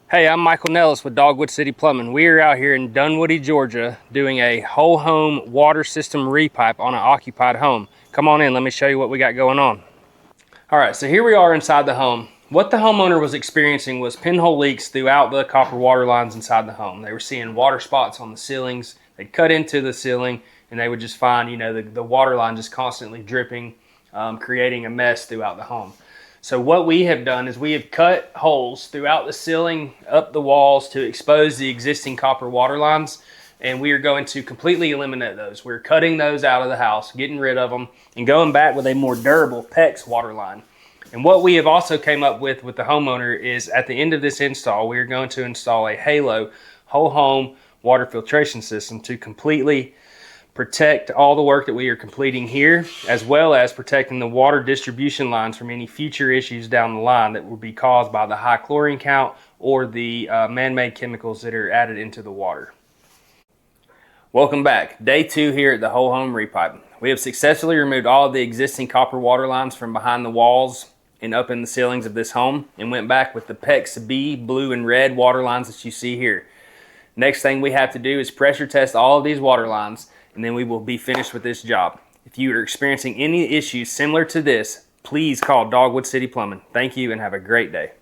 Hey, I'm Michael Nellis with Dogwood City Plumbing. We are out here in Dunwoody, Georgia, doing a whole home water system repipe on an occupied home. Come on in, let me show you what we got going on. All right, so here we are inside the home. What the homeowner was experiencing was pinhole leaks throughout the copper water lines inside the home. They were seeing water spots on the ceilings. They'd cut into the ceiling and they would just find, the water line just constantly dripping, creating a mess throughout the home. So what we have done is we have cut holes throughout the ceiling, up the walls to expose the existing copper water lines, and we are going to completely eliminate those. We're cutting those out of the house, getting rid of them, and going back with a more durable PEX water line. And what we have also came up with the homeowner is at the end of this install, we are going to install a Halo whole home water filtration system to completely protect all the work that we are completing here, as well as protecting the water distribution lines from any future issues down the line that will be caused by the high chlorine count or the man-made chemicals that are added into the water. Welcome back. Day 2 here at the whole home repipe. We have successfully removed all of the existing copper water lines from behind the walls and up in the ceilings of this home and went back with the PEX B, blue and red water lines that you see here. Next thing we have to do is pressure test all of these water lines, and then we will be finished with this job. If you are experiencing any issues similar to this, please call Dogwood City Plumbing. Thank you and have a great day.